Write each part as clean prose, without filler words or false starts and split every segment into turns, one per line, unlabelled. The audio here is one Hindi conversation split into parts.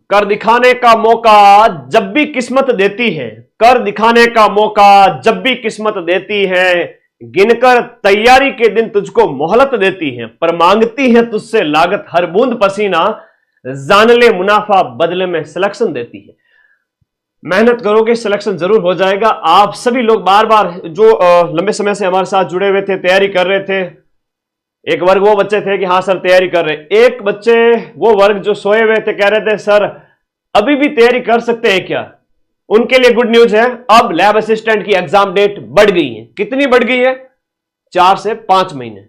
कर दिखाने का मौका जब भी किस्मत देती है, कर दिखाने का मौका जब भी किस्मत देती है, गिनकर तैयारी के दिन तुझको मोहलत देती है, पर मांगती है तुझसे लागत हर बूंद पसीना, जान ले मुनाफा बदले में सिलेक्शन देती है। मेहनत करोगे सिलेक्शन जरूर हो जाएगा। आप सभी लोग बार बार जो लंबे समय से हमारे साथ जुड़े हुए थे, तैयारी कर रहे थे, एक वर्ग वो बच्चे थे कि हाँ सर तैयारी कर रहे, एक बच्चे वो वर्ग जो सोए हुए थे कह रहे थे सर अभी भी तैयारी कर सकते हैं क्या। उनके लिए गुड न्यूज है, अब लैब असिस्टेंट की एग्जाम डेट बढ़ गई है। कितनी बढ़ गई है? 4 से 5 महीने।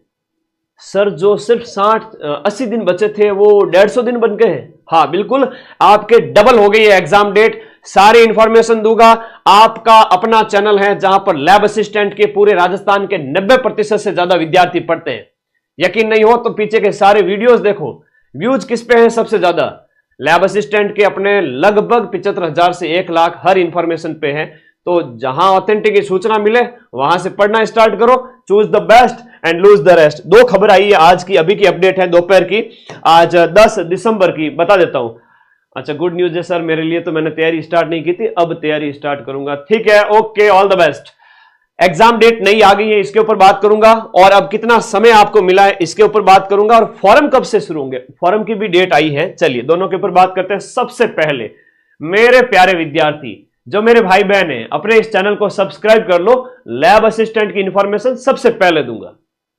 सर जो सिर्फ 60-80 दिन बचे थे वो 150 दिन बन गए हैं। हाँ बिल्कुल, आपके डबल हो गई है एग्जाम डेट। सारी इंफॉर्मेशन दूंगा। आपका अपना चैनल है जहां पर लैब असिस्टेंट के पूरे राजस्थान के 90% से ज्यादा विद्यार्थी पढ़ते हैं। यकीन नहीं हो तो पीछे के सारे वीडियोस देखो। व्यूज किस पे है सबसे ज्यादा? लैब असिस्टेंट के अपने लगभग 75,000 से 1 लाख हर इंफॉर्मेशन पे है। तो जहां ऑथेंटिक सूचना मिले वहां से पढ़ना स्टार्ट करो। Choose the best and lose the rest. 2 खबर आई है आज की, अभी की अपडेट है दोपहर की, आज 10 दिसंबर की, बता देता हूं। अच्छा गुड न्यूज है सर मेरे लिए, तो मैंने तैयारी स्टार्ट नहीं की थी, अब तैयारी स्टार्ट करूंगा। ठीक है, okay, all the best. Exam date नई आ गई है, इसके ऊपर बात करूंगा, और अब कितना समय आपको मिला है इसके ऊपर बात करूंगा, और फॉर्म कब से शुरू होंगे, फॉर्म की भी डेट आई है। चलिए दोनों के ऊपर बात करते हैं। सबसे पहले मेरे प्यारे विद्यार्थी, जो मेरे भाई बहन हैं, अपने इस चैनल को सब्सक्राइब कर लो। लैब असिस्टेंट की इंफॉर्मेशन सबसे पहले दूंगा,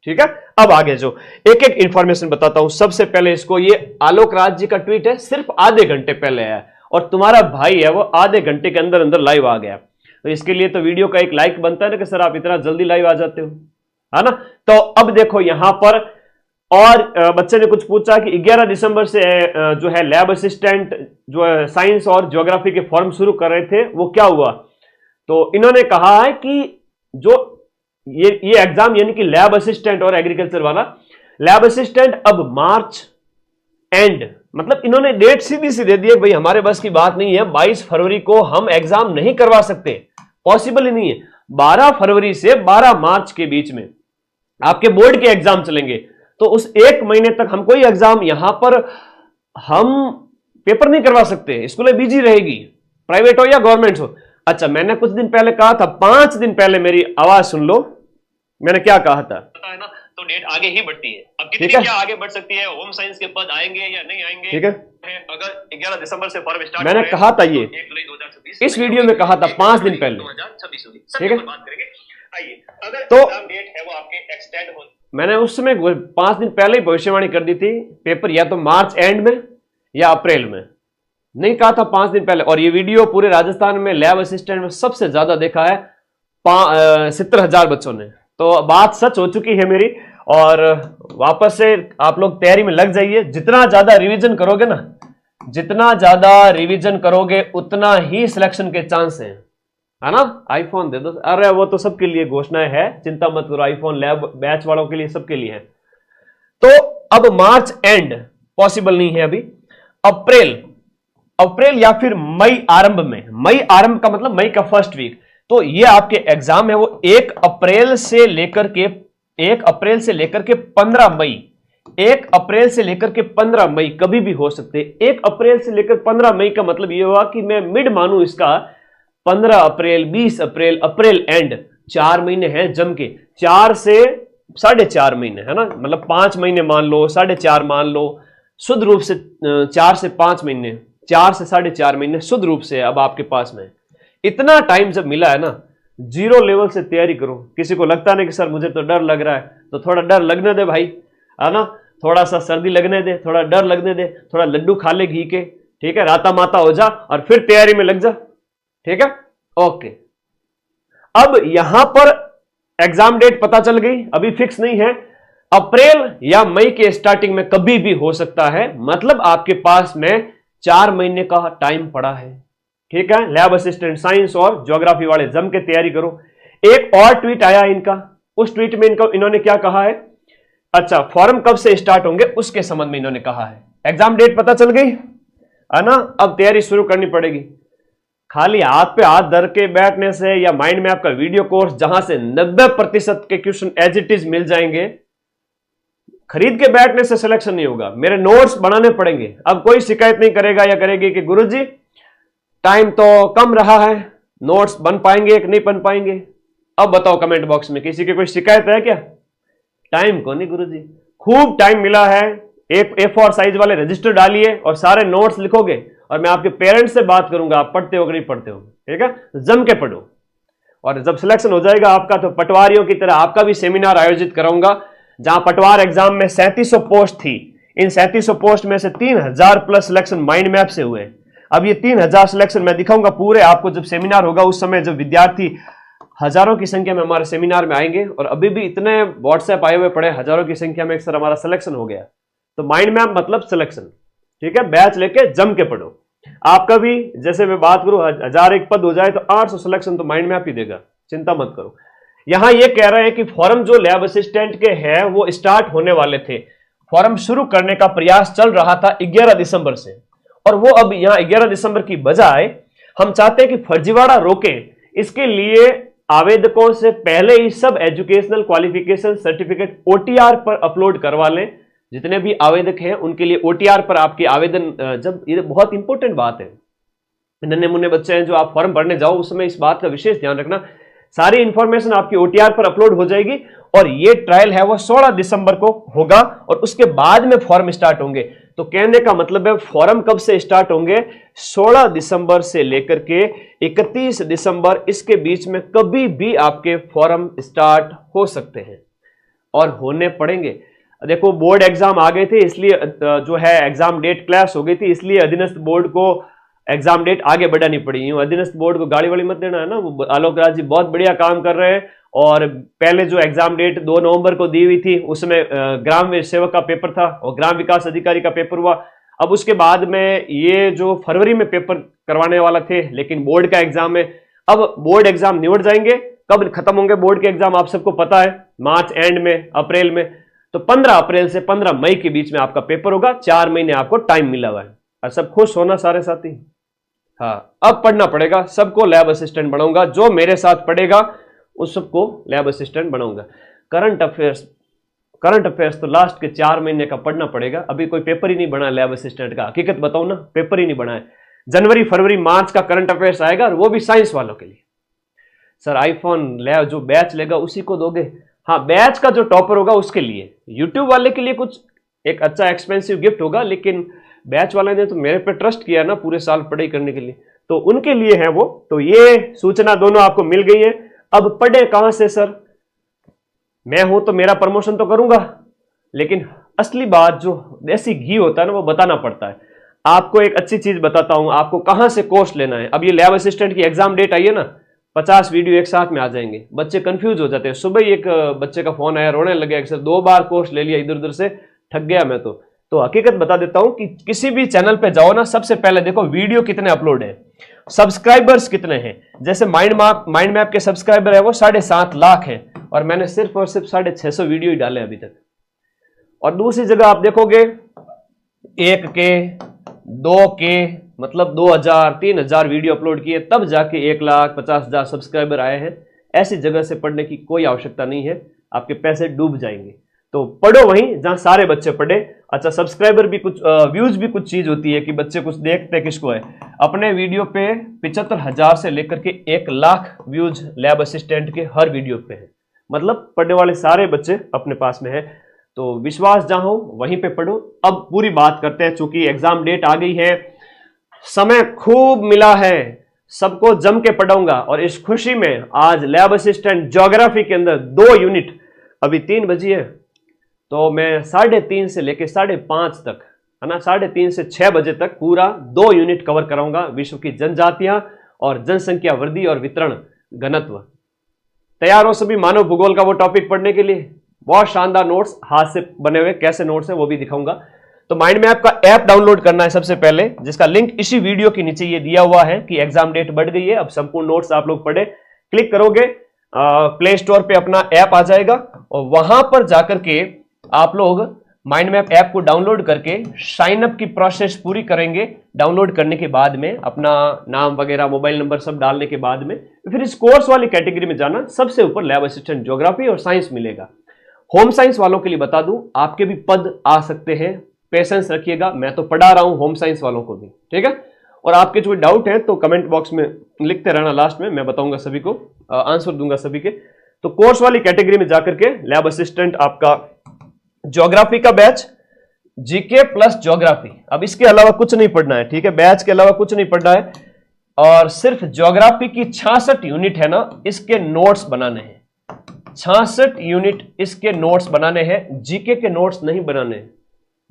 ठीक है। अब आगे जो एक एक इंफॉर्मेशन बताता हूं। सबसे पहले इसको, ये आलोक राज जी का ट्वीट है, सिर्फ आधे घंटे पहले आया, और तुम्हारा भाई है वो आधे घंटे के अंदर अंदर लाइव आ गया। तो इसके लिए तो वीडियो का एक लाइक बनता है ना कि सर आप इतना जल्दी लाइव आ जाते हो, है ना। तो अब देखो यहां पर, और बच्चे ने कुछ पूछा कि 11 दिसंबर से जो है लैब असिस्टेंट जो है साइंस और ज्योग्राफी के फॉर्म शुरू कर रहे थे, वो क्या हुआ। तो इन्होंने कहा है कि जो ये एग्जाम यानी कि लैब असिस्टेंट और एग्रीकल्चर वाला, लैब असिस्टेंट अब मार्च एंड, मतलब इन्होंने डेट सीधी सी दे दी है भाई, हमारे बस की बात नहीं है। 22 फरवरी को हम एग्जाम नहीं करवा सकते, पॉसिबल ही नहीं है। 12 फरवरी से 12 मार्च के बीच में आपके बोर्ड के एग्जाम चलेंगे। तो उस 1 महीने तक हम कोई एग्जाम यहां पर हम पेपर नहीं करवा सकते, स्कूलें बिजी रहेगी, प्राइवेट हो या गवर्नमेंट हो। अच्छा मैंने कुछ दिन पहले कहा था, 5 दिन पहले मेरी आवाज सुन लो, मैंने क्या कहा था, पता है ना। तो डेट आगे ही बढ़ती है। अब कितनी क्या आगे बढ़ सकती है, होम साइंस के पद आएंगे या नहीं आएंगे, ठीक है। अगर 11 दिसंबर से फॉर्म स्टार्ट, मैंने कहा था ये 1 जुलाई 2026 इस वीडियो में कहा था 5 दिन पहले 2026 होगी, ठीक है। बात करेंगे। आइए, अगर तो डेट है वो आपके एक्सटेंड हो, मैंने उस समय 5 दिन पहले ही भविष्यवाणी कर दी थी, पेपर या तो मार्च एंड में या अप्रैल में, नहीं कहा था 5 दिन पहले। और ये वीडियो पूरे राजस्थान में लैब असिस्टेंट में सबसे ज्यादा देखा है 70,000 बच्चों ने। तो बात सच हो चुकी है मेरी, और वापस से आप लोग तैयारी में लग जाइए। जितना ज्यादा रिवीजन करोगे ना, जितना ज्यादा रिवीजन करोगे उतना ही सिलेक्शन के चांस हैं, है ना। आईफोन दे दो, अरे वो तो सबके लिए घोषणाएं है, चिंता मत करो, आईफोन लैब बैच वालों के लिए, सबके लिए है। तो अब मार्च एंड पॉसिबल नहीं है अभी, अप्रैल या फिर मई आरंभ में। मई आरंभ का मतलब मई का फर्स्ट वीक। तो ये आपके एग्जाम है वो 1 अप्रैल से लेकर के 15 मई, 1 अप्रैल से लेकर के 15 मई कभी भी हो सकते। 1 अप्रैल से लेकर 15 मई का मतलब ये हुआ कि मैं मिड मानू इसका, 15 अप्रैल, 20 अप्रैल, अप्रैल एंड, 4 महीने हैं जम के, 4 से 4.5 महीने, है ना। मतलब 5 महीने मान लो, 4.5 मान लो, शुद्ध रूप से 4 से 5 महीने, 4 से 4.5 महीने शुद्ध रूप से अब आपके पास में। इतना टाइम जब मिला है ना, 0 लेवल से तैयारी करो। किसी को लगता नहीं कि सर मुझे तो डर लग रहा है, तो थोड़ा डर लगने दे भाई, है ना। थोड़ा सा सर्दी लगने दे, थोड़ा डर लगने दे, थोड़ा लड्डू खा ले घी के, ठीक है, राता माता हो जा और फिर तैयारी में लग जा, ठीक है। ओके, अब यहां पर एग्जाम डेट पता चल गई, अभी फिक्स नहीं है, अप्रैल या मई के स्टार्टिंग में कभी भी हो सकता है। मतलब आपके पास में 4 महीने का टाइम पड़ा है, ठीक है। लैब असिस्टेंट साइंस और ज्योग्राफी वाले जम के तैयारी करो। एक और ट्वीट आया इनका, उस ट्वीट में इन्होंने क्या कहा है, अच्छा फॉर्म कब से स्टार्ट होंगे उसके संबंध में इन्होंने कहा है। एग्जाम डेट पता चल गई है ना, अब तैयारी शुरू करनी पड़ेगी। खाली हाथ पे हाथ धर के बैठने से या माइंड में आपका वीडियो कोर्स जहां से 90% के क्वेश्चन एज इट इज मिल जाएंगे, खरीद के बैठने से सिलेक्शन नहीं होगा, मेरे नोट्स बनाने पड़ेंगे। अब कोई शिकायत नहीं करेगा या करेगी कि गुरुजी टाइम तो कम रहा है, नोट्स बन पाएंगे कि नहीं बन पाएंगे। अब बताओ कमेंट बॉक्स में किसी की कोई शिकायत है क्या? टाइम को नहीं गुरुजी, खूब टाइम मिला है। एक A4 साइज वाले रजिस्टर डालिए और सारे नोट्स लिखोगे, और मैं आपके पेरेंट्स से बात करूंगा आप पढ़ते हो कि नहीं पढ़ते हो, ठीक है? जम के पढ़ो। और जब सिलेक्शन हो जाएगा आपका तो पटवारियों की तरह आपका भी सेमिनार आयोजित कराऊंगा, जहां पटवार एग्जाम में 3700 पोस्ट थी। इन 3700 पोस्ट में से 3000 प्लस सिलेक्शन माइंड मैप से हुए। अब ये 3000 सिलेक्शन मैं दिखाऊंगा पूरे आपको जब सेमिनार होगा, उस समय जब विद्यार्थी हजारों की संख्या में हमारे सेमिनार में आएंगे। और अभी भी इतने व्हाट्सएप आए हुए पड़े हजारों की संख्या में, सर हमारा सिलेक्शन हो गया। तो माइंड मैप मतलब सिलेक्शन, ठीक है? बैच लेके जम के पढ़ो। आपका भी जैसे मैं बात करूं 1001 पद हो जाए तो 800 सिलेक्शन तो माइंड मैप ही देगा, चिंता मत करो। यहां ये कह रहे हैं कि फॉर्म जो लैब असिस्टेंट के हैं वो स्टार्ट होने वाले थे, फॉर्म शुरू करने का प्रयास चल रहा था 11 दिसंबर से, और वो अब यहां 11 दिसंबर की बजाय हम चाहते हैं कि फर्जीवाड़ा रोकें। इसके लिए आवेदकों से पहले ही सब एजुकेशनल क्वालिफिकेशन सर्टिफिकेट OTR पर अपलोड करवा लें। जितने भी आवेदक हैं उनके लिए OTR पर आपके आवेदन, जब ये बहुत इंपॉर्टेंट बात है, नन्हे मुन्ने बच्चे हैं जो आप फॉर्म भरने जाओ उस समय इस बात का विशेष ध्यान रखना, सारी इंफॉर्मेशन आपकी OTR पर अपलोड हो जाएगी। और ये ट्रायल है वो 16 दिसंबर को होगा और उसके बाद में फॉर्म स्टार्ट होंगे। तो कहने का मतलब है फॉर्म कब से स्टार्ट होंगे? 16 दिसंबर से लेकर के 31 दिसंबर, इसके बीच में कभी भी आपके फॉर्म स्टार्ट हो सकते हैं और होने पड़ेंगे। देखो बोर्ड एग्जाम आ गए थे, इसलिए जो है एग्जाम डेट क्लैश हो गई थी, इसलिए अधीनस्थ बोर्ड को एग्जाम डेट आगे बढ़ानी पड़ी। अधीनस्थ बोर्ड को गाड़ी वाली मत देना है ना, वो आलोक राज जी बहुत बढ़िया काम कर रहे हैं। और पहले जो एग्जाम डेट 2 नवंबर को दी हुई थी उसमें ग्राम सेवक का पेपर था और ग्राम विकास अधिकारी का पेपर हुआ। अब उसके बाद में ये जो फरवरी में पेपर करवाने वाला थे, लेकिन बोर्ड का एग्जाम है। अब बोर्ड एग्जाम निवट जाएंगे, कब खत्म होंगे बोर्ड के एग्जाम आप सबको पता है, मार्च एंड में, अप्रैल में। तो 15 अप्रैल से 15 मई के बीच में आपका पेपर होगा, 4 महीने आपको टाइम मिला हुआ है। और सब खुश होना सारे साथी। हाँ, अब पढ़ना पड़ेगा, सबको लैब असिस्टेंट बनाऊंगा, जो मेरे साथ पढ़ेगा उस सबको लैब असिस्टेंट बनाऊंगा। करंट अफेयर्स तो लास्ट के 4 महीने का पढ़ना पड़ेगा। अभी कोई पेपर ही नहीं बना लैब असिस्टेंट का, हकीकत बताऊं ना, पेपर ही नहीं बना है। जनवरी फरवरी मार्च का करंट अफेयर्स आएगा और वो भी साइंस वालों के लिए। सर आईफोन लैब जो बैच लेगा उसी को दोगे? हाँ, बैच का जो टॉपर होगा उसके लिए, यूट्यूब वाले के लिए कुछ एक अच्छा एक्सपेंसिव गिफ्ट होगा, लेकिन बैच वाले ने तो मेरे पे ट्रस्ट किया ना पूरे साल पढ़ाई करने के लिए, तो उनके लिए है वो। तो ये सूचना दोनों आपको मिल गई है। अब पढ़े कहां से सर? मैं हूं तो मेरा प्रमोशन तो करूंगा, लेकिन असली बात जो देसी घी होता है ना वो बताना पड़ता है। आपको एक अच्छी चीज बताता हूं, आपको कहां से कोर्स लेना है। अब ये लैब असिस्टेंट की एग्जाम डेट आई है ना, 50 वीडियो एक साथ में आ जाएंगे, बच्चे कंफ्यूज हो जाते हैं। सुबह ही एक बच्चे का फोन आया, रोने लगे, सर 2 बार कोर्स ले लिया, इधर उधर से थक गया मैं तो हकीकत बता देता हूं कि किसी भी चैनल पे जाओ ना, सबसे पहले देखो वीडियो कितने अपलोड है, सब्सक्राइबर्स कितने हैं। जैसे माइंड मैप के सब्सक्राइबर है वो 7.5 लाख हैं, और मैंने सिर्फ और सिर्फ 650 वीडियो ही डाले अभी तक। और दूसरी जगह आप देखोगे 1K 2K मतलब 2000 3000 वीडियो अपलोड किए, तब जाके 1,50,000 सब्सक्राइबर आए हैं। ऐसी जगह से पढ़ने की कोई आवश्यकता नहीं है, आपके पैसे डूब जाएंगे। तो पढ़ो वहीं जहां सारे बच्चे पढ़े। अच्छा, सब्सक्राइबर भी कुछ, व्यूज भी कुछ चीज होती है कि बच्चे कुछ देखते किसको है। अपने वीडियो पे 75,000 से लेकर के 1 लाख व्यूज लैब असिस्टेंट के हर वीडियो पे है, मतलब पढ़ने वाले सारे बच्चे अपने पास में है। तो विश्वास जहां हो वहीं पे पढ़ो। अब पूरी बात करते हैं, चूंकि एग्जाम डेट आ गई है, समय खूब मिला है, सबको जम के पढ़ाऊंगा। और इस खुशी में आज लैब असिस्टेंट ज्योग्राफी के अंदर 2 यूनिट, अभी 3 बजी है तो मैं 3:30 से लेकर 5:30 तक, है ना, 3:30 से 6 बजे तक पूरा 2 यूनिट कवर कराऊंगा। विश्व की जनजातियां और जनसंख्या वृद्धि और वितरण घनत्व। तैयार हो सभी मानव भूगोल का वो टॉपिक पढ़ने के लिए? बहुत शानदार नोट्स हाथ से बने हुए, कैसे नोट्स है वो भी दिखाऊंगा। तो माइंड मैप का ऐप डाउनलोड करना है सबसे पहले, जिसका लिंक इसी वीडियो के नीचे ये दिया हुआ है कि एग्जाम डेट बढ़ गई है, अब संपूर्ण नोट्स आप लोग पढ़े। क्लिक करोगे प्ले स्टोर पे अपना ऐप आ जाएगा और वहां पर जाकर के आप लोग माइंड मैप ऐप को डाउनलोड करके साइन अप की प्रोसेस पूरी करेंगे। डाउनलोड करने के बाद में अपना नाम वगैरह मोबाइल नंबर सब डालने के बाद में फिर इस कोर्स वाली कैटेगरी में जाना, सबसे ऊपर लैब असिस्टेंट ज्योग्राफी और साइंस मिलेगा। होम साइंस वालों के लिए बता दूं, आपके भी पद आ सकते हैं, पेशेंस रखिएगा, मैं तो पढ़ा रहा हूं होम साइंस वालों को भी, ठीक है। और आपके जो डाउट है तो कमेंट बॉक्स में लिखते रहना, लास्ट में मैं बताऊंगा सभी को, आंसर दूंगा सभी के। तो कोर्स वाली कैटेगरी में जाकर के लैब असिस्टेंट आपका ज्योग्राफी का बैच, जीके प्लस ज्योग्राफी, अब इसके अलावा कुछ नहीं पढ़ना है, ठीक है, बैच के अलावा कुछ नहीं पढ़ना है, और सिर्फ ज्योग्राफी की 66 यूनिट है ना, इसके नोट्स बनाने हैं, 66 यूनिट इसके नोट्स बनाने हैं, जीके के नोट्स नहीं बनाने हैं।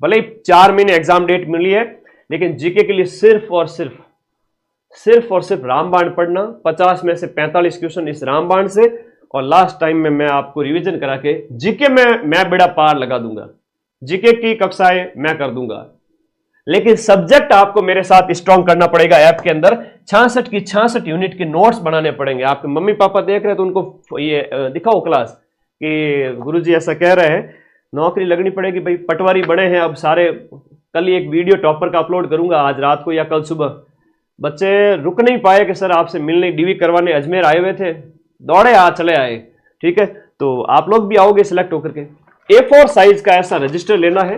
भले ही 4 महीने एग्जाम डेट मिली है, लेकिन जीके के लिए सिर्फ और सिर्फ रामबाण पढ़ना, 50 में से 45 क्वेश्चन इस रामबाण से, और लास्ट टाइम में मैं आपको रिवीजन करा के जीके में मैं बेड़ा पार लगा दूंगा, जीके की कक्षाएं मैं कर दूंगा, लेकिन सब्जेक्ट आपको मेरे साथ स्ट्रॉन्ग करना पड़ेगा। ऐप के अंदर 66 की 66 यूनिट के नोट्स बनाने पड़ेंगे। आपके मम्मी पापा देख रहे हैं तो उनको ये दिखाओ क्लास कि गुरुजी ऐसा कह रहे हैं, नौकरी लगनी पड़ेगी भाई, पटवारी बड़े हैं अब सारे। कल एक वीडियो टॉपर का अपलोड करूंगा, आज रात को या कल सुबह। बच्चे रुक नहीं पाए कि सर आपसे मिलने, डीवी करवाने अजमेर आए हुए थे, दौड़े चले आए, ठीक है। तो आप लोग भी आओगे सिलेक्ट होकर के। A4 साइज का ऐसा रजिस्टर लेना है,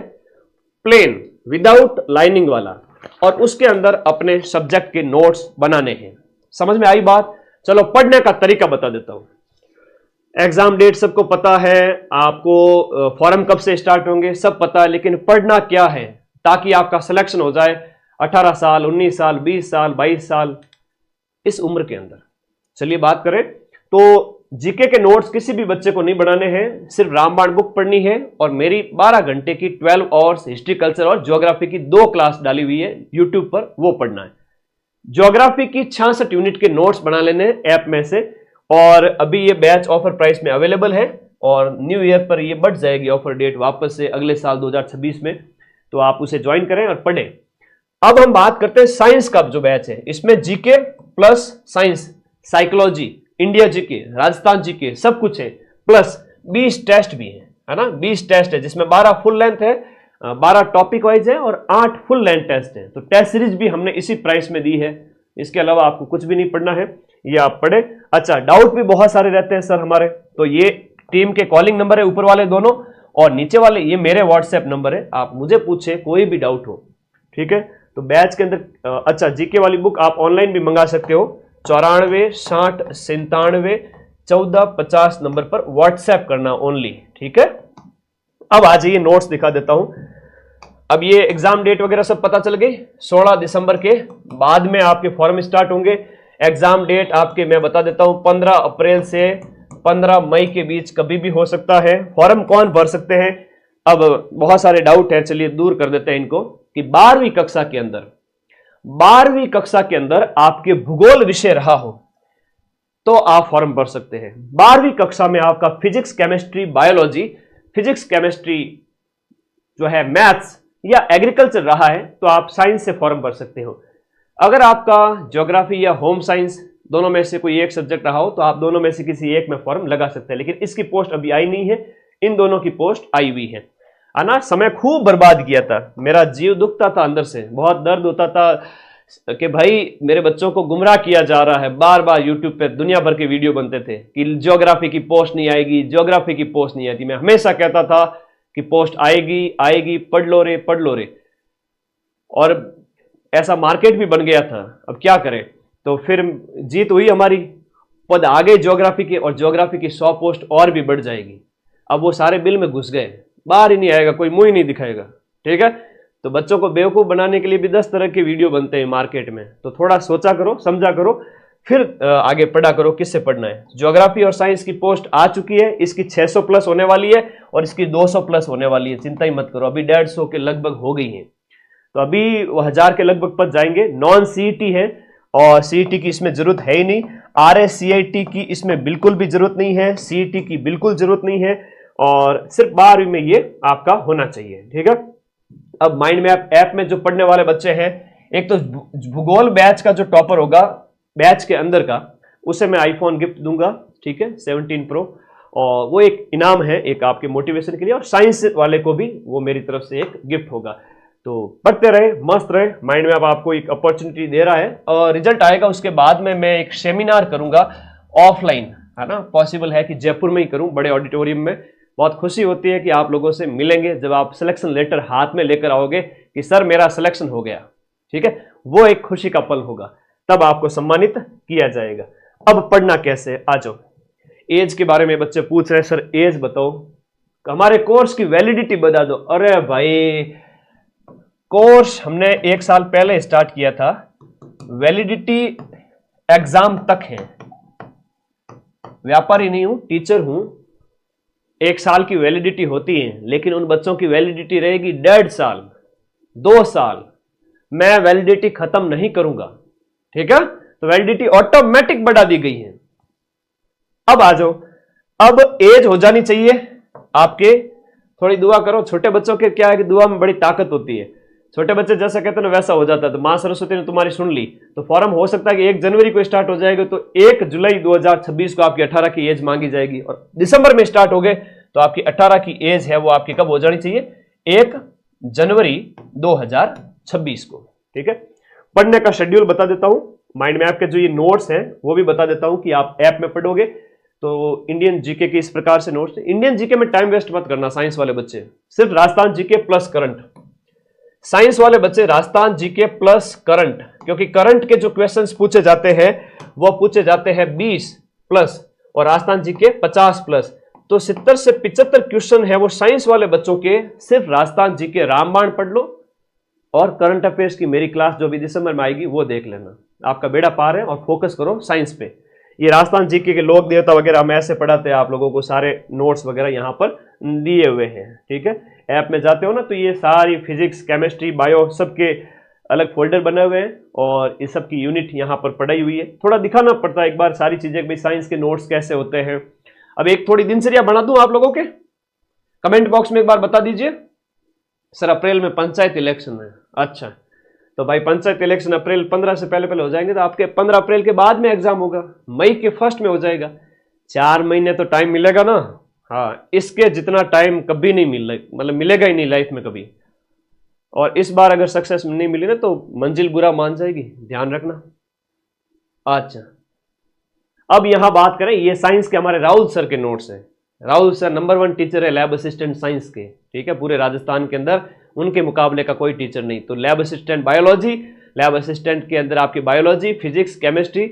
प्लेन विदाउट लाइनिंग वाला, और उसके अंदर अपने सब्जेक्ट के नोट्स बनाने हैं। समझ में आई बात? चलो पढ़ने का तरीका बता देता हूं। एग्जाम डेट सबको पता है, आपको फॉर्म कब से स्टार्ट होंगे सब पता है, लेकिन पढ़ना क्या है ताकि आपका सिलेक्शन हो जाए 18 साल, 19 साल, 20 साल, 22 साल, इस उम्र के अंदर। चलिए बात करें तो जीके के नोट्स किसी भी बच्चे को नहीं बनाने हैं, सिर्फ रामबाण बुक पढ़नी है, और मेरी 12 घंटे की 12 आवर्स हिस्ट्री, कल्चर और ज्योग्राफी की 2 क्लास डाली हुई है यूट्यूब पर, वो पढ़ना है। ज्योग्राफी की 66 यूनिट के नोट्स बना लेने ऐप में से, और अभी ये बैच ऑफर प्राइस में अवेलेबल है, और न्यू ईयर पर ये बढ़ जाएगी ऑफर डेट वापस से अगले साल 2026 में, तो आप उसे ज्वाइन करें और पढ़ें। अब हम बात करते हैं साइंस का जो बैच है, इसमें GK plus science, psychology, India GK, Rajasthan GK सब कुछ है, प्लस 20 टेस्ट भी है ना, 20 टेस्ट है जिसमें 12 फुल लेंथ है, 12 टॉपिक वाइज है और 8 फुल लेंथ टेस्ट है। तो टेस्ट सीरीज भी हमने इसी प्राइस में दी है, इसके अलावा आपको कुछ भी नहीं पढ़ना है, ये आप पढ़े। अच्छा, डाउट भी बहुत सारे रहते हैं सर हमारे, तो ये टीम के कॉलिंग नंबर है, ऊपर वाले दोनों, और नीचे वाले ये मेरे व्हाट्सएप नंबर है, आप मुझे पूछे कोई भी डाउट हो, ठीक है। तो बैच के अंदर अच्छा, जीके वाली बुक आप ऑनलाइन भी मंगा सकते हो, 94 60 97 14 50 नंबर पर व्हाट्सएप करना ओनली, ठीक है। अब आ जाइए, नोट्स दिखा देता हूं। अब ये एग्जाम डेट वगैरह सब पता चल गई, 16 दिसंबर के बाद में आपके फॉर्म स्टार्ट होंगे। एग्जाम डेट आपके मैं बता देता हूं, 15 अप्रैल से 15 मई के बीच कभी भी हो सकता है। फॉर्म कौन भर सकते हैं? अब बहुत सारे डाउट है, चलिए दूर कर देते हैं इनको, कि 12वीं कक्षा के अंदर, 12वीं कक्षा के अंदर आपके भूगोल विषय रहा हो तो आप फॉर्म भर सकते हैं। 12वीं कक्षा में आपका physics, chemistry, biology, physics, chemistry जो है, मैथ्स या एग्रीकल्चर रहा है तो आप साइंस से फॉर्म भर सकते हो। अगर आपका ज्योग्राफी या होम साइंस दोनों में से कोई एक सब्जेक्ट रहा हो तो आप दोनों में से किसी एक में फॉर्म लगा सकते हैं, लेकिन इसकी पोस्ट अभी आई नहीं है, इन दोनों की पोस्ट आई हुई है ना। समय खूब बर्बाद किया था, मेरा जीव दुखता था अंदर से, बहुत दर्द होता था कि भाई मेरे बच्चों को गुमराह किया जा रहा है। बार बार यूट्यूब पे दुनिया भर के वीडियो बनते थे कि ज्योग्राफी की पोस्ट नहीं आएगी, ज्योग्राफी की पोस्ट नहीं आती। मैं हमेशा कहता था कि पोस्ट आएगी आएगी, पढ़ लो रे पढ़ लो रे, और ऐसा मार्केट भी बन गया था। अब क्या करें, तो फिर जीत हुई हमारी, पद आ गए ज्योग्राफी के, और ज्योग्राफी की 100 पोस्ट और भी बढ़ जाएगी। अब वो सारे बिल में घुस गए, बाहर ही नहीं आएगा, कोई मुंह ही नहीं दिखाएगा, ठीक है। तो बच्चों को बेवकूफ बनाने के लिए भी 10 तरह के वीडियो बनते हैं मार्केट में, तो थोड़ा सोचा करो, समझा करो, फिर आगे पढ़ा करो किससे पढ़ना है। ज्योग्राफी और साइंस की पोस्ट आ चुकी है, इसकी 600 प्लस होने वाली है और इसकी 200 प्लस होने वाली है, चिंता ही मत करो। अभी 150 के लगभग हो गई है, तो अभी 1000 के लगभग पद जाएंगे। नॉन सीईटी है और सीईटी की इसमें जरूरत है ही नहीं, RSCIT की इसमें बिल्कुल भी जरूरत नहीं है, सीईटी की बिल्कुल जरूरत नहीं है, और सिर्फ 12वीं में ये आपका होना चाहिए, ठीक है। अब माइंड मैप ऐप में जो पढ़ने वाले बच्चे हैं, एक तो भूगोल बैच का जो टॉपर होगा बैच के अंदर का, उसे मैं आईफोन गिफ्ट दूंगा, ठीक है, 17 प्रो, और वो एक इनाम है एक आपके मोटिवेशन के लिए, और साइंस वाले को भी वो मेरी तरफ से एक गिफ्ट होगा। तो पढ़ते रहे, मस्त रहे, माइंड मैप आपको एक अपॉर्चुनिटी दे रहा है, और रिजल्ट आएगा उसके बाद में मैं एक सेमिनार करूंगा ऑफलाइन, है ना, पॉसिबल है कि जयपुर में ही करूं, बड़े ऑडिटोरियम में, बहुत खुशी होती है कि आप लोगों से मिलेंगे जब आप सिलेक्शन लेटर हाथ में लेकर आओगे कि सर मेरा सिलेक्शन हो गया, ठीक है, वो एक खुशी का पल होगा, तब आपको सम्मानित किया जाएगा। अब पढ़ना कैसे, आ जाओ। एज के बारे में बच्चे पूछ रहे हैं, सर एज बताओ, हमारे कोर्स की वैलिडिटी बता दो। अरे भाई, कोर्स हमने 1 साल पहले स्टार्ट किया था, वैलिडिटी एग्जाम तक है। व्यापारी नहीं हूं, टीचर हूं। 1 साल की वैलिडिटी होती है, लेकिन उन बच्चों की वैलिडिटी रहेगी 1.5 साल, 2 साल। मैं वैलिडिटी खत्म नहीं करूंगा, ठीक है। तो वैलिडिटी ऑटोमेटिक बढ़ा दी गई है। अब आ जाओ, अब एज हो जानी चाहिए आपके। थोड़ी दुआ करो, छोटे बच्चों के क्या है कि दुआ में बड़ी ताकत होती है। छोटे बच्चे जैसा कहते हैं ना वैसा हो जाता है। तो मां सरस्वती ने तुम्हारी सुन ली, तो फॉर्म हो सकता है कि 1 जनवरी को स्टार्ट हो जाएगा, तो 1 जुलाई 2026 को आपकी 18 की एज मांगी जाएगी, और दिसंबर में स्टार्ट हो गए तो आपकी 18 की एज है वो आपकी कब हो जानी चाहिए, 1 जनवरी 2026 को, ठीक है। पढ़ने का शेड्यूल बता देता हूं, माइंड मैप के जो ये नोट्स हैं वो भी बता देता हूं कि आप ऐप में पढ़ोगे तो इंडियन जीके के इस प्रकार से नोट्स। इंडियन जीके में टाइम वेस्ट मत करना साइंस वाले बच्चे, सिर्फ Rajasthan GK plus current. Science वाले बच्चे राजस्थान जीके प्लस करंट, क्योंकि करंट के जो क्वेश्चंस पूछे जाते हैं वो पूछे जाते हैं 20 प्लस और राजस्थान जीके 50 प्लस। तो 70 से 75 क्वेश्चन है वो साइंस वाले बच्चों के, सिर्फ राजस्थान जीके रामबाण पढ़ लो और करंट अफेयर्स की मेरी क्लास जो भी दिसंबर में आएगी वो देख लेना, आपका बेड़ा पार है। और फोकस करो साइंस पे। ये राजस्थान जीके के लोक देवता वगैरह हम ऐसे पढ़ाते हैं आप लोगों को, सारे नोट्स वगैरह यहाँ पर दिए हुए हैं, ठीक है। ऐप में जाते हो ना तो ये सारी फिजिक्स, केमिस्ट्री, बायो सबके अलग फोल्डर बने हुए हैं और इस सब की यूनिट यहाँ पर पढ़ाई हुई है। थोड़ा दिखाना पड़ता है एक बार सारी चीजें, भाई साइंस के नोट्स कैसे होते हैं। अब एक थोड़ी दिनचर्या बना दूं आप लोगों के, कमेंट बॉक्स में एक बार बता दीजिए। सर अप्रैल में पंचायत इलेक्शन है, अच्छा तो भाई पंचायत इलेक्शन अप्रैल 15 से पहले पहले हो जाएंगे, तो आपके 15 अप्रैल के बाद में एग्जाम होगा, मई के फर्स्ट में हो जाएगा। 4 महीने तो टाइम मिलेगा ना, हाँ, इसके जितना टाइम कभी नहीं मतलब मिलेगा ही नहीं लाइफ में कभी। और इस बार अगर सक्सेस नहीं मिली ना तो मंजिल बुरा मान जाएगी, ध्यान रखना। अच्छा, अब यहां बात करें, ये साइंस के हमारे राहुल सर के नोट्स हैं। राहुल सर नंबर 1 टीचर है लैब असिस्टेंट साइंस के, ठीक है, पूरे राजस्थान के अंदर उनके मुकाबले का कोई टीचर नहीं। तो lab assistant biology, lab assistant के अंदर आपकी बायोलॉजी, फिजिक्स, केमिस्ट्री,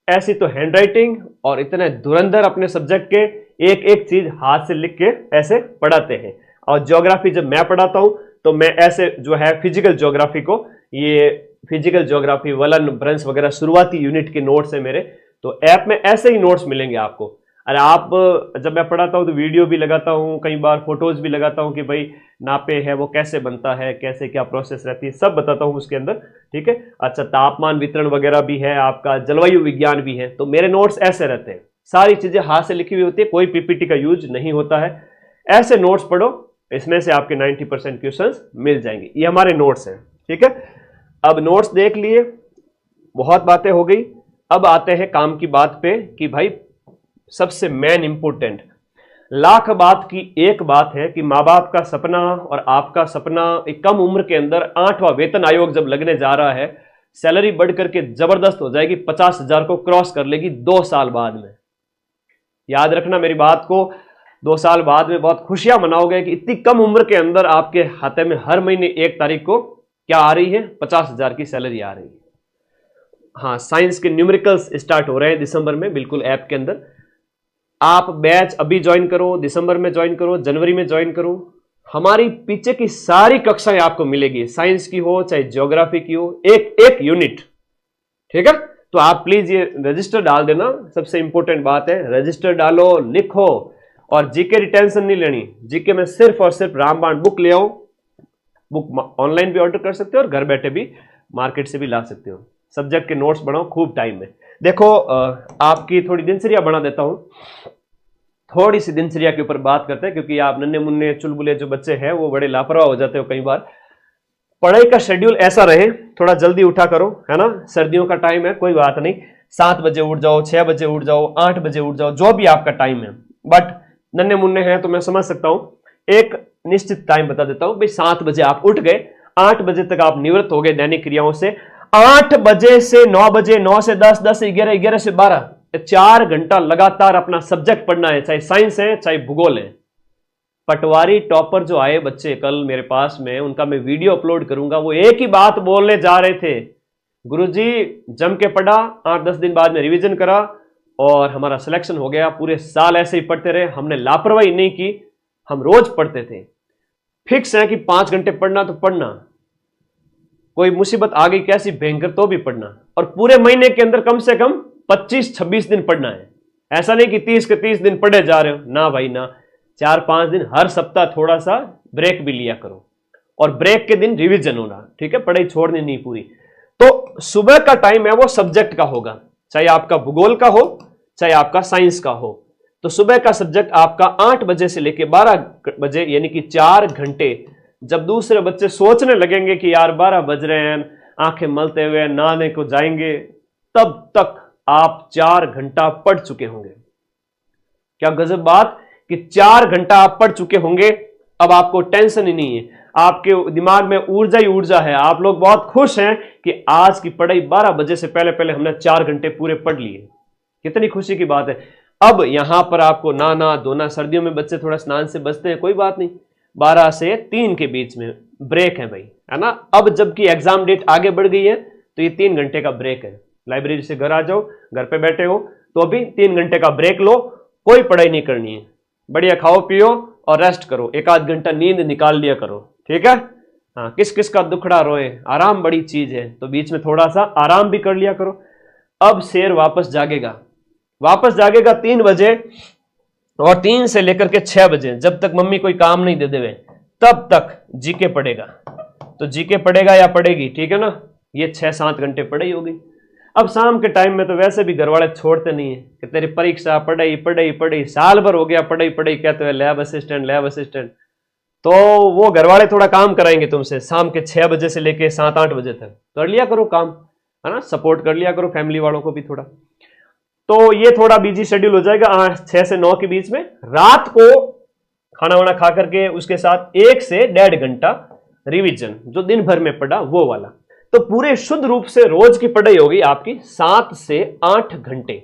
ऐसी तो हैंडराइटिंग, और इतने धुरंधर अपने सब्जेक्ट के एक एक चीज हाथ से लिख के ऐसे पढ़ाते हैं। और ज्योग्राफी जब मैं पढ़ाता हूं तो मैं ऐसे जो है फिजिकल ज्योग्राफी को, ये फिजिकल ज्योग्राफी वलन ब्रंश वगैरह शुरुआती यूनिट के नोट्स है मेरे, तो ऐप में ऐसे ही नोट्स मिलेंगे आपको। अरे आप, जब मैं पढ़ाता हूं तो वीडियो भी लगाता हूं, कई बार फोटोज भी लगाता हूं कि भाई नापे है वो कैसे बनता है, कैसे क्या प्रोसेस रहती है, सब बताता हूं उसके अंदर, ठीक है। अच्छा, तापमान वितरण वगैरह भी है, आपका जलवायु विज्ञान भी है। तो मेरे नोट्स ऐसे रहते हैं, सारी चीजें हाथ से लिखी हुई होती है, कोई पीपीटी का यूज नहीं होता है। ऐसे नोट्स पढ़ो, इसमें से आपके 90% क्वेश्चंस मिल जाएंगे। ये हमारे नोट्स हैं, ठीक है। अब नोट्स देख लिए, बहुत बातें हो गई, अब आते हैं काम की बात पे कि भाई सबसे मेन इंपोर्टेंट, लाख बात की एक बात है कि माँ बाप का सपना और आपका सपना, एक कम उम्र के अंदर 8वां वेतन आयोग जब लगने जा रहा है, सैलरी बढ़ करके जबरदस्त हो जाएगी, 50,000 को क्रॉस कर लेगी 2 साल बाद में। याद रखना मेरी बात को, 2 साल बाद में बहुत खुशियां मनाओगे कि इतनी कम उम्र के अंदर आपके खाते में हर महीने 1 तारीख को क्या आ रही है, 50,000 की सैलरी आ रही है। हाँ, साइंस के न्यूमेरिकल्स स्टार्ट हो रहे हैं दिसंबर में, बिल्कुल ऐप के अंदर। आप बैच अभी ज्वाइन करो, दिसंबर में ज्वाइन करो, जनवरी में ज्वाइन करो, हमारी पीछे की सारी कक्षाएं आपको मिलेगी, साइंस की हो चाहे ज्योग्राफी की हो, एक एक यूनिट, ठीक है। तो आप प्लीज ये रजिस्टर डाल देना, सबसे इंपॉर्टेंट बात है, रजिस्टर डालो, लिखो। और जीके रिटेंशन नहीं लेनी, जीके में सिर्फ और सिर्फ रामबाण बुक ले आओ, बुक ऑनलाइन भी ऑर्डर कर सकते हो और घर बैठे भी मार्केट से भी ला सकते हो। सब्जेक्ट के नोट्स बनाओ खूब टाइम में। देखो आपकी थोड़ी दिनचर्या बना देता हूं, थोड़ी सी दिनचर्या के ऊपर बात करते हैं, क्योंकि आप नन्हे मुन्ने चुलबुले जो बच्चे हैं वो बड़े लापरवाह हो जाते हो कई बार। पढ़ाई का शेड्यूल ऐसा रहे, थोड़ा जल्दी उठा करो, है ना, सर्दियों का टाइम है, कोई बात नहीं, 7 बजे उठ जाओ, 6 बजे उठ जाओ, 8 बजे उठ जाओ, जो भी आपका टाइम है। बट नन्हे मुन्ने हैं तो मैं समझ सकता हूं, एक निश्चित टाइम बता देता हूं, भाई 7 बजे आप उठ गए, 8 बजे तक आप निवृत्त हो गए दैनिक क्रियाओं से, 8 बजे से 9 बजे, 9 से 10, 10 से 11, 11 से 12, 4 घंटा लगातार अपना सब्जेक्ट पढ़ना है, चाहे साइंस है चाहे भूगोल है, पटवारी टॉपर जो आए बच्चे कल मेरे पास में, उनका मैं वीडियो अपलोड करूंगा। वो एक ही बात बोलने जा रहे थे, गुरुजी जम के पढ़ा, 8-10 दिन बाद में रिवीजन करा और हमारा सिलेक्शन हो गया। पूरे साल ऐसे ही पढ़ते रहे, हमने लापरवाही नहीं की, हम रोज पढ़ते थे। फिक्स है कि 5 घंटे पढ़ना तो पढ़ना, कोई मुसीबत आ गई कैसी भयंकर तो भी पढ़ना, और पूरे महीने के अंदर कम से कम 25-26 दिन पढ़ना है। ऐसा नहीं कि 30 के 30 दिन पढ़े जा रहे हो, ना भाई ना। 4-5 दिन हर सप्ताह थोड़ा सा ब्रेक भी लिया करो, और ब्रेक के दिन रिवीजन होना, ठीक है, पढ़ाई छोड़नी नहीं पूरी। तो सुबह का टाइम है वो सब्जेक्ट का होगा, चाहे आपका भूगोल का हो चाहे आपका साइंस का हो। तो सुबह का सब्जेक्ट आपका 8 बजे से लेकर 12 बजे, यानी कि 4 घंटे। जब दूसरे बच्चे सोचने लगेंगे कि यार 12 बज रहे हैं, आंखें मलते हुए नहाने को जाएंगे, तब तक आप 4 घंटा पढ़ चुके होंगे। क्या गजब बात कि 4 घंटा आप पढ़ चुके होंगे। अब आपको टेंशन ही नहीं है, आपके दिमाग में ऊर्जा ही ऊर्जा है। आप लोग बहुत खुश हैं कि आज की पढ़ाई 12 बजे से पहले पहले हमने 4 घंटे पूरे पढ़ लिए। कितनी खुशी की बात है। अब यहां पर आपको नहाना धोना, सर्दियों में बच्चे थोड़ा स्नान से बचते हैं, कोई बात नहीं, 12 से 3 के बीच में ब्रेक है भाई, है ना। अब जबकि एग्जाम डेट आगे बढ़ गई है तो ये 3 घंटे का ब्रेक है। लाइब्रेरी से घर आ जाओ, घर पे बैठे हो तो अभी 3 घंटे का ब्रेक लो, कोई पढ़ाई नहीं करनी है, बढ़िया खाओ पियो और रेस्ट करो, 1-8 घंटा नींद निकाल लिया करो, ठीक है। हाँ, किस किस का दुखड़ा रोए, आराम बड़ी चीज है, तो बीच में थोड़ा सा आराम भी कर लिया करो। अब शेर वापस जागेगा 3 बजे, और 3 से लेकर के 6 बजे, जब तक मम्मी कोई काम नहीं दे देवे तब तक जीके पढ़ेगा। तो जीके पढ़ेगा या पढ़ेगी, ठीक है ना, ये 6-7 घंटे पढ़ाई होगी। अब शाम के टाइम में तो वैसे भी घर वाले छोड़ते नहीं है कि तेरी परीक्षा, पढ़ाई पढ़ाई पढ़ाई, साल भर हो गया पढ़ाई पढ़ाई, कहते हैं लैब असिस्टेंट, तो वो घर वाले थोड़ा काम कराएंगे तुमसे शाम के 6 बजे से लेके 7-8 बजे तक। कर लिया करो काम, है ना, सपोर्ट कर लिया करो फैमिली वालों को भी थोड़ा। तो ये थोड़ा बिजी शेड्यूल हो जाएगा 6 से 9 के बीच में। रात को खाना वाना खा करके उसके साथ 1 से 1.5 घंटा रिवीजन, जो दिन भर में पढ़ा वो वाला। तो पूरे शुद्ध रूप से रोज की पढ़ाई होगी आपकी 7 से 8 घंटे।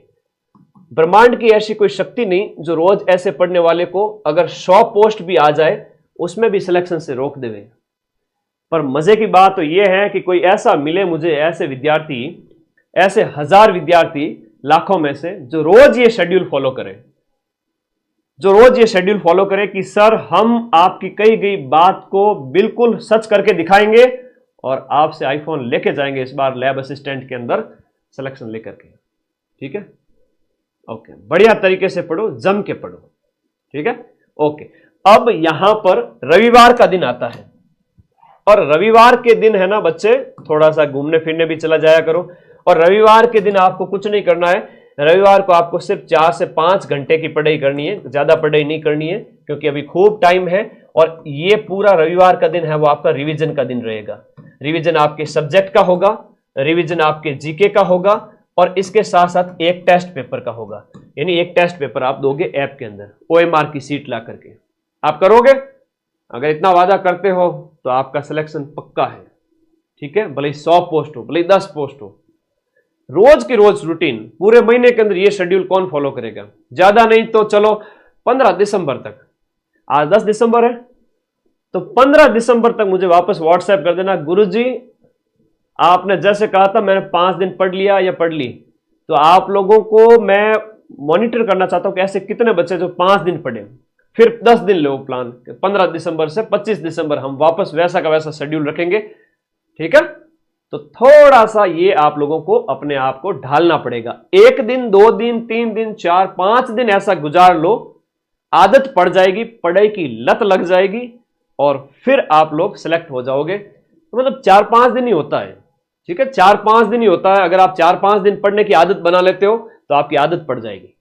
ब्रह्मांड की ऐसी कोई शक्ति नहीं जो रोज ऐसे पढ़ने वाले को अगर 100 पोस्ट भी आ जाए उसमें भी सिलेक्शन से रोक देवे। पर मजे की बात तो यह है कि कोई ऐसा मिले मुझे, ऐसे विद्यार्थी, ऐसे 1000 विद्यार्थी लाखों में से जो रोज ये शेड्यूल फॉलो करे, कि सर हम आपकी कही गई बात को बिल्कुल सच करके दिखाएंगे और आपसे आईफोन लेके जाएंगे इस बार लैब असिस्टेंट के अंदर सिलेक्शन लेकर के, ठीक है। ओके, बढ़िया तरीके से पढ़ो, जम के पढ़ो, ठीक है। ओके, अब यहां पर रविवार का दिन आता है, और रविवार के दिन है ना बच्चे, थोड़ा सा घूमने फिरने भी चला जाया करो। और रविवार के दिन आपको कुछ नहीं करना है, रविवार को आपको सिर्फ 4 से 5 घंटे की पढ़ाई करनी है, ज्यादा पढ़ाई नहीं करनी है, क्योंकि अभी खूब टाइम है। और ये पूरा रविवार का दिन है वो आपका रिवीजन का दिन रहेगा। रिवीजन आपके सब्जेक्ट का होगा, रिवीजन आपके जीके का होगा, और इसके साथ साथ एक टेस्ट पेपर का होगा। यानी एक टेस्ट पेपर आप दोगे ऐप के अंदर, OMR की सीट ला करके आप करोगे। अगर इतना वादा करते हो तो आपका सिलेक्शन पक्का है, ठीक है। भले 100 पोस्ट हो, भले 10 पोस्ट हो, रोज की रोज रूटीन पूरे महीने के अंदर ये शेड्यूल कौन फॉलो करेगा। ज्यादा नहीं तो चलो 15 दिसंबर तक, आज 10 दिसंबर है, तो 15 दिसंबर तक मुझे वापस व्हाट्सएप कर देना, गुरुजी आपने जैसे कहा था मैंने 5 दिन पढ़ लिया या पढ़ ली। तो आप लोगों को मैं मॉनिटर करना चाहता हूं कि ऐसे कितने बच्चे जो 5 दिन पढ़े। फिर 10 दिन लो प्लान, 15 दिसंबर से 25 दिसंबर हम वापस वैसा का वैसा शेड्यूल रखेंगे, ठीक है। तो थोड़ा सा ये आप लोगों को अपने आप को ढालना पड़ेगा। 1 दिन 2 दिन 3 दिन 4 5 दिन ऐसा गुजार लो, आदत पड़ जाएगी, पढ़ाई की लत लग जाएगी, और फिर आप लोग सिलेक्ट हो जाओगे। तो मतलब 4-5 दिन ही होता है, ठीक है, 4-5 दिन ही होता है। अगर आप 4-5 दिन पढ़ने की आदत बना लेते हो तो आपकी आदत पड़ जाएगी,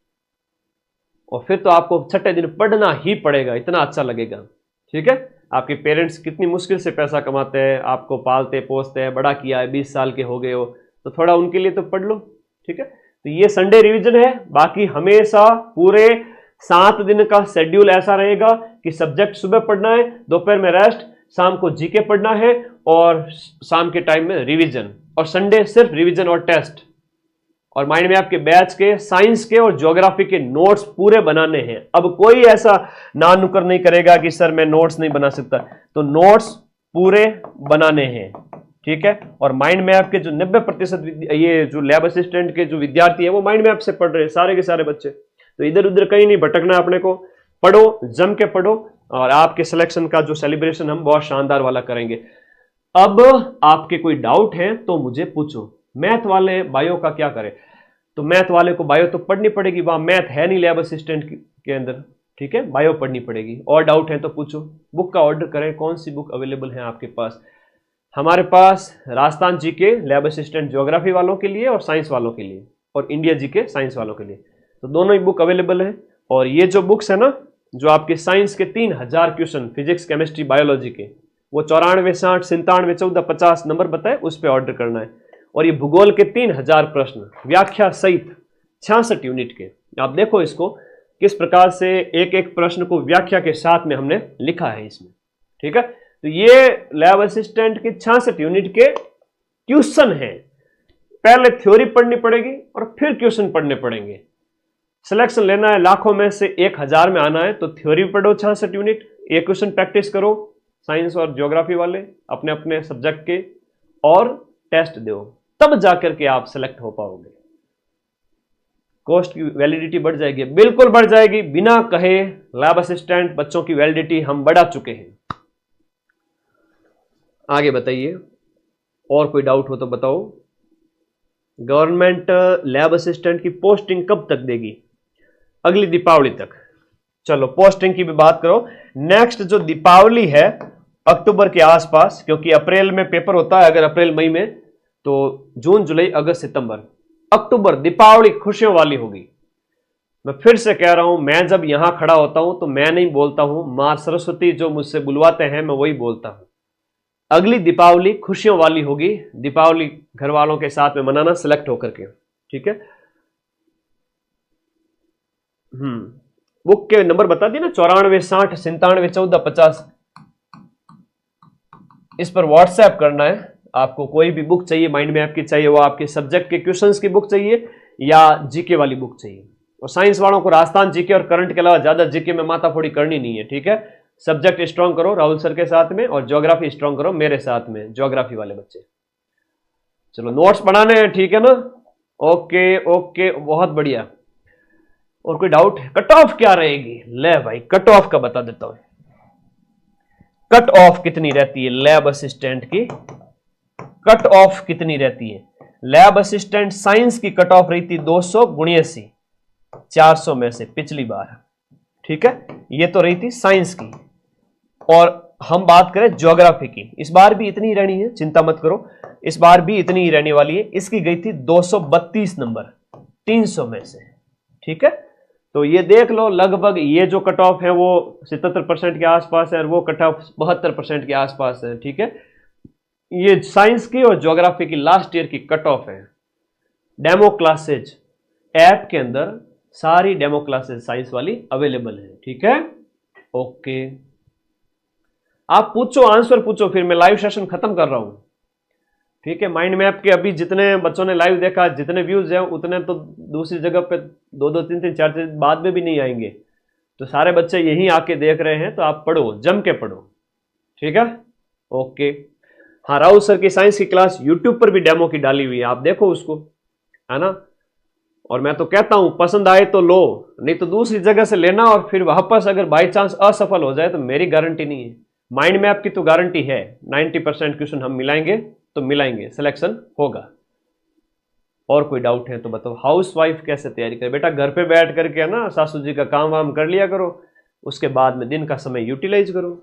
और फिर तो आपको 6ठे दिन पढ़ना ही पड़ेगा, इतना अच्छा लगेगा, ठीक है। आपके पेरेंट्स कितनी मुश्किल से पैसा कमाते हैं, आपको पालते पोसते हैं, बड़ा किया है, 20 साल के हो गए हो, तो थोड़ा उनके लिए तो पढ़ लो, ठीक है। तो ये संडे रिवीजन है। बाकी हमेशा पूरे 7 दिन का शेड्यूल ऐसा रहेगा कि सब्जेक्ट सुबह पढ़ना है, दोपहर में रेस्ट, शाम को जीके पढ़ना है, और शाम के टाइम में रिवीजन, और संडे सिर्फ रिवीजन और टेस्ट, और माइंड मैप के बैच के साइंस के और ज्योग्राफी के नोट्स पूरे बनाने हैं। अब कोई ऐसा ना नुक्कर नहीं करेगा कि सर मैं नोट्स नहीं बना सकता, तो नोट्स पूरे बनाने हैं, ठीक है। और माइंड मैप के जो 90% ये जो लैब असिस्टेंट के जो विद्यार्थी है वो माइंड मैप से पढ़ रहे हैं, सारे के सारे बच्चे। तो इधर उधर कहीं नहीं भटकना अपने को, पढ़ो, जम के पढ़ो, और आपके सिलेक्शन का जो सेलिब्रेशन हम बहुत शानदार वाला करेंगे। अब आपके कोई डाउट है तो मुझे पूछो। मैथ वाले बायो का क्या करें? तो मैथ वाले को बायो तो पढ़नी पड़ेगी, वहां मैथ है नहीं लैब असिस्टेंट के अंदर, ठीक है, बायो पढ़नी पड़ेगी। और डाउट है तो पूछो, बुक का ऑर्डर करें। कौन सी बुक अवेलेबल है आपके पास? हमारे पास राजस्थान जी के लैब असिस्टेंट ज्योग्राफी वालों के लिए और साइंस वालों के लिए, और इंडिया जी के साइंस वालों के लिए, तो दोनों ही बुक अवेलेबल है। और ये जो बुक्स है ना, जो आपके साइंस के 3000 क्वेश्चन फिजिक्स केमिस्ट्री बायोलॉजी के, वो 94, 60, 97, 14, 50 नंबर बताए, उस पर ऑर्डर करना है। और ये भूगोल के 3000 प्रश्न व्याख्या सहित 66 यूनिट के, आप देखो इसको किस प्रकार से एक एक प्रश्न को व्याख्या के साथ में हमने लिखा है इसमें, ठीक है। तो ये लैब असिस्टेंट के 66 यूनिट के क्वेश्चन हैं। पहले थ्योरी पढ़नी पड़ेगी और फिर क्वेश्चन पढ़ने पड़ेंगे। सिलेक्शन लेना है लाखों में से 1000 में आना है, तो थ्योरी पढ़ो 66 यूनिट, एक क्वेश्चन प्रैक्टिस करो साइंस और ज्योग्राफी वाले अपने अपने सब्जेक्ट के, और टेस्ट दो, तब जाकर के आप सिलेक्ट हो पाओगे। कोर्स की वैलिडिटी बढ़ जाएगी, बिल्कुल बढ़ जाएगी, बिना कहे लैब असिस्टेंट बच्चों की वैलिडिटी हम बढ़ा चुके हैं। आगे बताइए, और कोई डाउट हो तो बताओ। गवर्नमेंट लैब असिस्टेंट की पोस्टिंग कब तक देगी? अगली दीपावली तक। चलो पोस्टिंग की भी बात करो। नेक्स्ट जो दीपावली है अक्टूबर के आसपास, क्योंकि अप्रैल में पेपर होता है, अगर अप्रैल मई में, तो जून जुलाई अगस्त सितंबर, अक्टूबर दीपावली खुशियों वाली होगी। मैं फिर से कह रहा हूं, मैं जब यहां खड़ा होता हूं तो मैं नहीं बोलता हूं, मां सरस्वती जो मुझसे बुलवाते हैं मैं वही बोलता हूं। अगली दीपावली खुशियों वाली होगी, दीपावली घर वालों के साथ में मनाना सिलेक्ट होकर के, ठीक है। बुक के नंबर बता दी ना, 94, 60, 97, 14, 50। इस पर व्हाट्सएप करना है आपको। कोई भी बुक चाहिए माइंड मैप की, चाहिए वो आपके सब्जेक्ट के क्वेश्चंस की बुक चाहिए या जीके वाली बुक चाहिए। और साइंस वालों को राजस्थान जीके और करंट के अलावा ज्यादा जीके में माथाफोड़ी करनी नहीं है, ठीक है। सब्जेक्ट स्ट्रांग करो राहुल सर के साथ में, और ज्योग्राफी स्ट्रांग करो मेरे साथ में, ज्योग्राफी वाले बच्चे। चलो नोट्स पढ़ाने हैं, ठीक है ना। ओके ओके, बहुत बढ़िया। और कोई डाउट है? कट ऑफ क्या रहेगी? ले भाई कट ऑफ का बता देता हूं। कट ऑफ कितनी रहती है लैब असिस्टेंट की? कट ऑफ कितनी रहती है? लैब असिस्टेंट साइंस की कट ऑफ रही थी 279, 400 में से पिछली बार, ठीक है। ये तो रही थी साइंस की। और हम बात करें ज्योग्राफी की, इस बार भी इतनी ही रहनी है, चिंता मत करो, इस बार भी इतनी ही रहने वाली है। इसकी गई थी 232 नंबर 300 में से, ठीक है। तो ये देख लो, लगभग ये जो कट ऑफ है वो 77% के आसपास है, और वो कट ऑफ 72% के आसपास है, ठीक है। ये साइंस की और ज्योग्राफी की लास्ट ईयर की कट ऑफ है। डेमो क्लासेज ऐप के अंदर सारी डेमो क्लासेज साइंस वाली अवेलेबल है, ठीक है। ओके, आप पूछो, आंसर पूछो, फिर मैं लाइव सेशन खत्म कर रहा हूं, ठीक है। माइंड मैप के अभी जितने बच्चों ने लाइव देखा, जितने व्यूज हैं, उतने तो दूसरी जगह पे 2-2, 3-3, 4 बाद में भी नहीं आएंगे। तो सारे बच्चे यहीं आके देख रहे हैं, तो आप पढ़ो, जम के पढ़ो, ठीक है। ओके, हाँ, राहुल सर की साइंस की क्लास यूट्यूब पर भी डेमो की डाली हुई है, आप देखो उसको, है ना। और मैं तो कहता हूं पसंद आए तो लो, नहीं तो दूसरी जगह से लेना, और फिर वापस अगर बाई चांस असफल हो जाए तो मेरी गारंटी नहीं है। माइंड मैप की तो गारंटी है, 90% क्वेश्चन हम मिलाएंगे तो मिलाएंगे, सिलेक्शन होगा। और कोई डाउट है तो बताओ। हाउस वाइफ कैसे तैयारी करे? बेटा घर पे बैठ करके ना सासू जी का काम वाम कर लिया करो, उसके बाद में दिन का समय यूटिलाइज करो।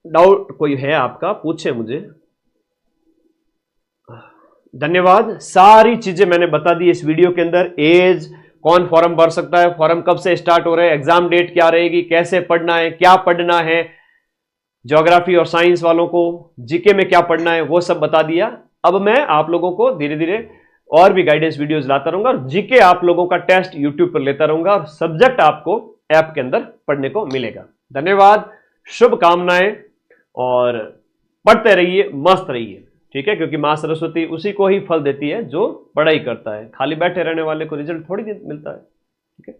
डाउट कोई है आपका, पूछे मुझे। धन्यवाद, सारी चीजें मैंने बता दी इस वीडियो के अंदर। एज, कौन फॉर्म भर सकता है, फॉर्म कब से स्टार्ट हो रहे हैं, एग्जाम डेट क्या रहेगी, कैसे पढ़ना है, क्या पढ़ना है, ज्योग्राफी और साइंस वालों को जीके में क्या पढ़ना है, वो सब बता दिया। अब मैं आप लोगों को धीरे धीरे और भी गाइडेंस वीडियोस लाता रहूंगा, और जीके आप लोगों का टेस्ट यूट्यूब पर लेता रहूंगा, और सब्जेक्ट आपको ऐप के अंदर पढ़ने को मिलेगा। धन्यवाद, शुभकामनाएं, और पढ़ते रहिए, मस्त रहिए, ठीक है, क्योंकि मां सरस्वती उसी को ही फल देती है जो पढ़ाई करता है। खाली बैठे रहने वाले को रिजल्ट थोड़ी मिलता है, ठीक है।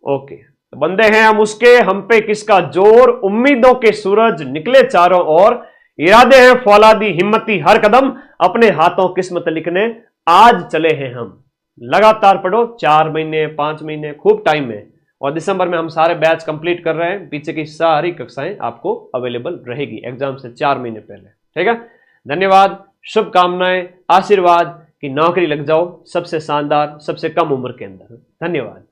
ओके, तो बंदे हैं हम उसके, हम पे किसका जोर, उम्मीदों के सूरज निकले चारों ओर, इरादे हैं फौलादी हिम्मती हर कदम, अपने हाथों किस्मत लिखने आज चले हैं हम। लगातार पढ़ो, 4 महीने 5 महीने खूब टाइम है, और दिसंबर में हम सारे बैच कंप्लीट कर रहे हैं। पीछे की सारी कक्षाएं आपको अवेलेबल रहेगी एग्जाम से 4 महीने पहले, ठीक है। धन्यवाद, शुभकामनाएं, आशीर्वाद कि नौकरी लग जाओ सबसे शानदार, सबसे कम उम्र के अंदर। धन्यवाद।